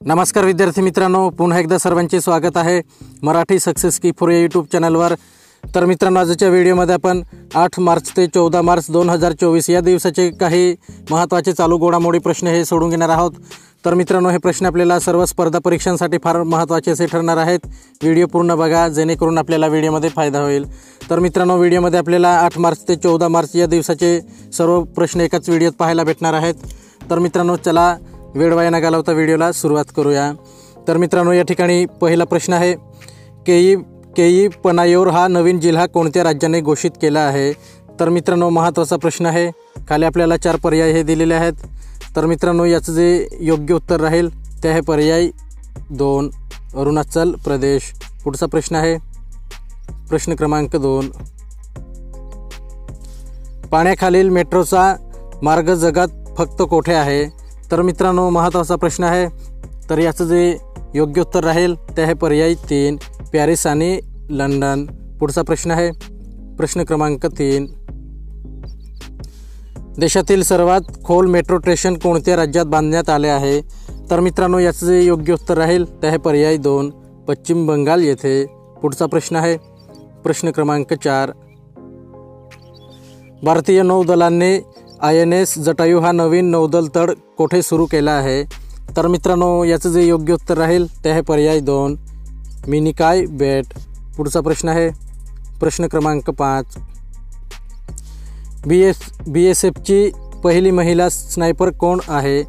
नमस्कार विद्यार्थी मित्रांनो, पुन्हा एकदा सर्वांचे स्वागत आहे मराठी सक्सेस की फॉर यूट्यूब चॅनलवर। तर मित्रांनो, आजच्या व्हिडिओमध्ये आपण 8 मार्च ते 14 मार्च 2024 या दिवसाचे काही महत्त्वाचे चालू घडामोडी प्रश्न हे सोडून घेणार आहोत। तर मित्रांनो, हे प्रश्न आपल्याला सर्व स्पर्धा परीक्षांसाठी फार महत्त्वाचे असे ठरणार आहेत। व्हिडिओ पूर्ण बघा जेणेकरून आपल्याला व्हिडिओमध्ये फायदा होईल। तर मित्रांनो, व्हिडिओमध्ये आपल्याला 8 मार्च ते 14 मार्च या दिवसाचे सर्व प्रश्न एकाच व्हिडिओत पाहायला भेटणार आहेत। तर मित्रांनो, चला वेळ वाया न घालवता व्हिडिओला सुरुवात करूया। तर मित्रांनो, या ठिकाणी पहिला प्रश्न आहे, केई पनायोर हा नवीन जिल्हा कोणत्या राज्याने घोषित केला आहे? तर मित्रांनो, महत्त्वाचा प्रश्न आहे। खाली आपल्याला 4 पर्याय हे दिलेले आहेत। तर मित्रांनो, याचं जे योग्य उत्तर राहील ते आहे पर्याय 2 अरुणाचल प्रदेश। पुढचा प्रश्न आहे प्रश्न क्रमांक 2, पाण्याखालील मेट्रोचा मार्ग जगात फक्त कोठे आहे? तर मित्रांनो, महत्त्वाचा प्रश्न आहे। तर याचं जे योग्य उत्तर राहील ते आहे पर्याय 3 पॅरिस आणि लंडन। पुढचा प्रश्न आहे प्रश्न क्रमांक 3, देशातील सर्वात खोल मेट्रो स्टेशन कोणत्या राज्यात बांधण्यात आले आहे? तर मित्रांनो, याचं जे योग्य उत्तर राहील ते आहे पर्याय 2 पश्चिम बंगाल येथे। पुढचा प्रश्न आहे प्रश्न क्रमांक 4, भारतीय नौदलाने INS जटायू हा नवीन नौदल तळ कोठे सुरू केला आहे? तर मित्रांनो, याचं जे योग्य उत्तर राहील ते आहे पर्याय 2 मिनिकॉय बेट। पुढचा प्रश्न आहे प्रश्न क्रमांक 5, BSFची पहिली महिला स्नायपर कोण आहे?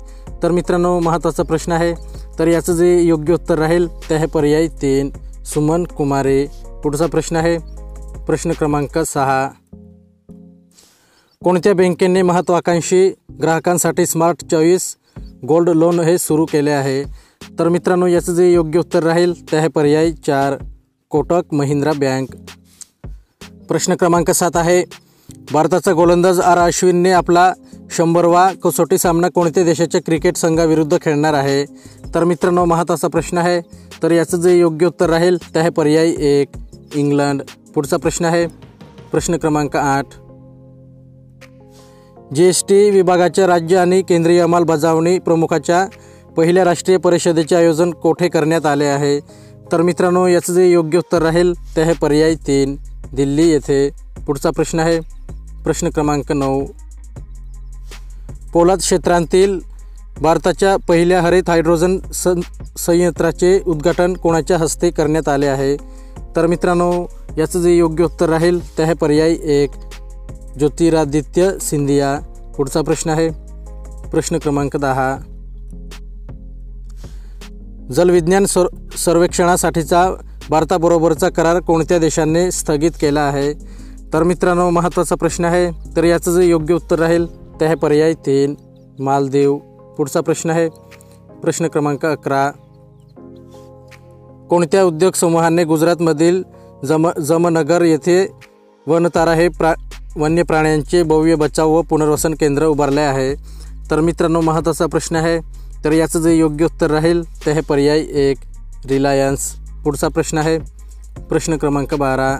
तर मित्रांनो, महत्त्वाचा प्रश्न आहे। तर याचं जे योग्य उत्तर राहील ते आहे पर्याय 3 सुमन कुमारी। पुढचा प्रश्न आहे प्रश्न क्रमांक 6, कोणत्या बँकेने महत्त्वाकांक्षी ग्राहकांसाठी स्मार्ट चॉईस गोल्ड लोन हे सुरू केले आहे? तर मित्रांनो, याचं जे योग्य उत्तर राहील ते आहे पर्याय 4 कोटक महिंद्रा बँक। प्रश्न क्रमांक 7 आहे, भारताचा गोलंदाज अश्विनने आपला 100वा कसोटी सामना कोणत्या देशाच्या क्रिकेट संघाविरुद्ध खेळणार आहे? तर मित्रांनो, महत्त्वाचा प्रश्न आहे। तर याचं जे योग्य उत्तर राहील ते आहे पर्याय 1 इंग्लंड। पुढचा प्रश्न आहे प्रश्न क्रमांक 8, GST विभागाच्या राज्य आणि केंद्रीय अंमलबजावणी प्रमुखाच्या पहिल्या राष्ट्रीय परिषदेचे आयोजन कोठे करण्यात आले आहे? तर मित्रांनो, याचं जे योग्य उत्तर राहील ते आहे पर्याय 3 दिल्ली येथे। पुढचा प्रश्न आहे प्रश्न क्रमांक 9, पोलाद क्षेत्रातील भारताच्या पहिल्या हरित हायड्रोजन संयंत्राचे उद्घाटन कोणाच्या हस्ते करण्यात आले आहे? तर मित्रांनो, याचं जे योग्य उत्तर राहील ते आहे पर्याय 1 ज्योतिरादित्य सिंधिया। पुढचा प्रश्न आहे प्रश्न क्रमांक 10, जलविज्ञान सर्वेक्षणासाठीचा भारताबरोबरचा करार कोणत्या देशाने स्थगित केला आहे? तर मित्रांनो, महत्त्वाचा प्रश्न आहे। तर याचं जे योग्य उत्तर राहील ते आहे पर्याय 3 मालदीव। पुढचा प्रश्न आहे प्रश्न क्रमांक 11, कोणत्या उद्योग समूहाने गुजरातमधील जमनगर येथे वनतारा हे वन्य प्राण्यांचे भव्य बचाव व पुनर्वसन केंद्र उभारले आहे? तर मित्रांनो, महत्त्वाचा प्रश्न आहे। तर याचं जे योग्य उत्तर राहील ते आहे पर्याय 1 रिलायन्स। पुढचा प्रश्न आहे प्रश्न क्रमांक 12,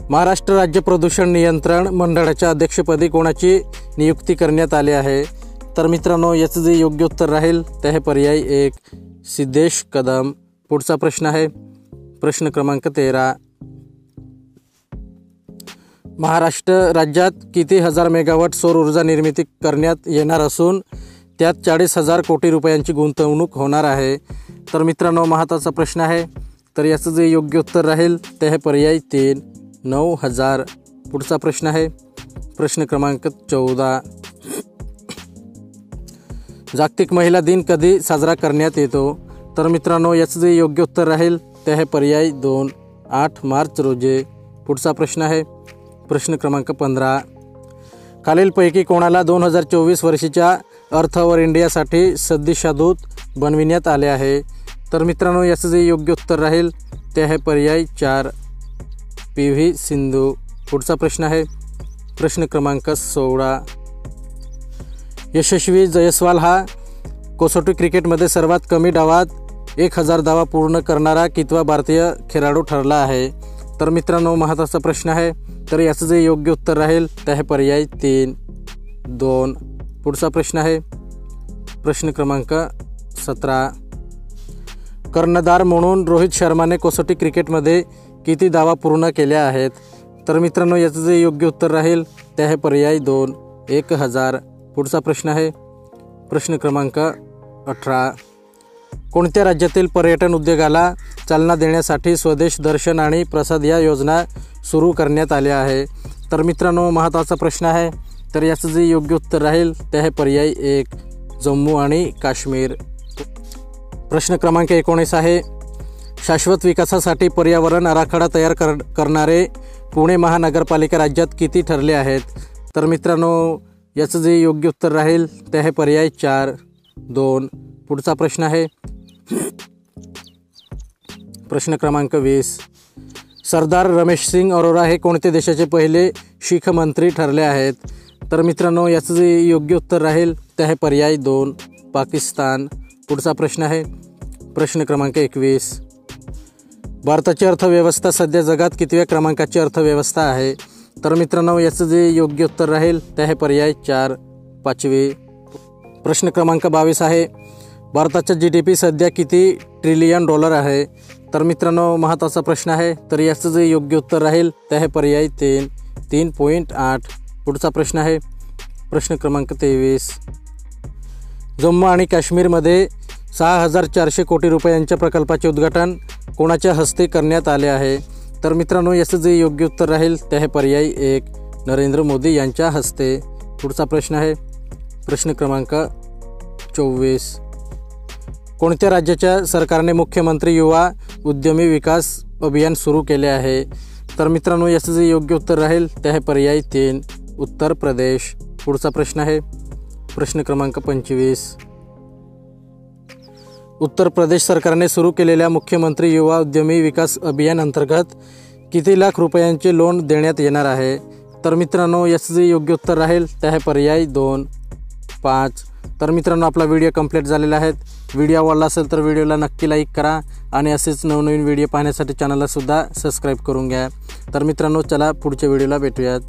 महाराष्ट्र राज्य प्रदूषण नियंत्रण मंडळाच्या अध्यक्षपदी कोणाची नियुक्ती करण्यात आली आहे? तर मित्रांनो, याचं जे योग्य उत्तर राहील ते आहे पर्याय 1 सिद्धेश कदम। पुढचा प्रश्न आहे प्रश्न क्रमांक 13, महाराष्ट्र राज्यात किती हजार मेगावॉट सौर ऊर्जा निर्मिती करण्यात येणार असून त्यात 40,000 कोटी रुपयांची गुंतवणूक होणार आहे? तर मित्रांनो, महत्त्वाचा प्रश्न आहे। तर याचं जे योग्य उत्तर राहील ते आहे पर्याय 3 9,000। पुढचा प्रश्न आहे प्रश्न क्रमांक 14, जागतिक महिला दिन कधी साजरा करण्यात येतो? तर मित्रांनो, याचं जे योग्य उत्तर राहील ते आहे पर्याय 2 8 मार्च रोजी। पुढचा प्रश्न आहे प्रश्न क्रमांक 15, खालीलपैकी कोणाला 2024 वर्षीच्या अर्थ अवर इंडियासाठी संदेशदूत बनविण्यात आले आहे? तर मित्रांनो, याचं जे योग्य उत्तर राहील ते आहे पर्याय 4 PV सिंधू। पुढचा प्रश्न आहे प्रश्न क्रमांक 16, यशस्वी जयस्वाल हा कसोटी क्रिकेटमध्ये सर्वात कमी डावात 1000 धावा पूर्ण करणारा कितवा भारतीय खेळाडू ठरला आहे? तर मित्रांनो, महत्त्वाचा प्रश्न आहे। तर याचं जे योग्य उत्तर राहील ते आहे पर्याय 3 2। पुढचा प्रश्न आहे प्रश्न क्रमांक 17. कर्णधार म्हणून रोहित शर्माने कसोटी क्रिकेटमध्ये किती धावा पूर्ण केल्या आहेत? तर मित्रांनो, याचं जे योग्य उत्तर राहील ते आहे पर्याय 2, 1000. पुढचा प्रश्न आहे प्रश्न क्रमांक 18. कोणत्या राज्यातील पर्यटन उद्योगाला चालना देण्यासाठी स्वदेश दर्शन आणि प्रसाद या योजना सुरू करण्यात आल्या आहे? तर मित्रांनो, महत्त्वाचा प्रश्न आहे. तर याचं जे योग्य उत्तर राहील ते आहे पर्याय 1, जम्मू आणि काश्मीर. प्रश्न क्रमांक 19 आहे. शाश्वत विकासासाठी पर्यावरण आराखडा तयार करणारे पुणे महानगरपालिका राज्यात किती ठरले आहेत? तर मित्रांनो, याचं जे योग्य उत्तर राहील ते आहे पर्याय 4, 2. पुढचा प्रश्न आहे प्रश्न क्रमांक 20. सरदार रमेश सिंग अरोरा हे कोणत्या देशाचे पहिले शीख मंत्री ठरले आहेत? तर मित्रांनो, याचं जे योग्य उत्तर राहील ते आहे पर्याय 2, पाकिस्तान. पुढचा प्रश्न आहे प्रश्न क्रमांक 21. भारताची अर्थव्यवस्था सध्या जगात कितव्या क्रमांकाची अर्थव्यवस्था आहे? तर मित्रांनो, याचं जे योग्य उत्तर राहील ते आहे पर्याय 4, 5वे. प्रश्न क्रमांक 22 आहे. भारताचा GDP सध्या किती ट्रिलियन डॉलर आहे? तर मित्रांनो, महत्त्वाचा प्रश्न आहे. तर याचं जे योग्य उत्तर राहील ते आहे पर्याय 3, 3.8. पुढचा प्रश्न आहे प्रश्न क्रमांक 23. जम्मू आणि काश्मीरमध्ये 6400 कोटी रुपयांच्या प्रकल्पाचे उद्घाटन कोणाच्या हस्ते करण्यात आले आहे? तर मित्रांनो, याचं जे योग्य उत्तर राहील ते आहे पर्याय 1, नरेंद्र मोदी यांच्या हस्ते. पुढचा प्रश्न आहे प्रश्न क्रमांक 24. कोणत्या राज्याच्या सरकारने मुख्यमंत्री युवा उद्यमी विकास अभियान सुरू केले आहे? तर मित्रांनो, याचं जे योग्य उत्तर राहील ते आहे पर्याय 3, उत्तर प्रदेश. पुढचा प्रश्न आहे प्रश्न क्रमांक 25. उत्तर प्रदेश सरकारने सुरू केलेल्या मुख्यमंत्री युवा उद्यमी विकास अभियान अंतर्गत किती लाख रुपयांचे लोन देण्यात येणार आहे? तर मित्रांनो, याचं जे योग्य उत्तर राहील ते आहे पर्याय 2, 5. तर मित्रांनो, आपला व्हिडिओ कंप्लीट झालेला आहे. व्हिडिओ आवडला असेल तर व्हिडिओला नक्की लाईक करा आणि असेच नवनवीन व्हिडिओ पाहण्यासाठी चॅनलला सुद्धा सबस्क्राईब करून घ्या. तर मित्रांनो, चला पुढच्या व्हिडिओला भेटूयात.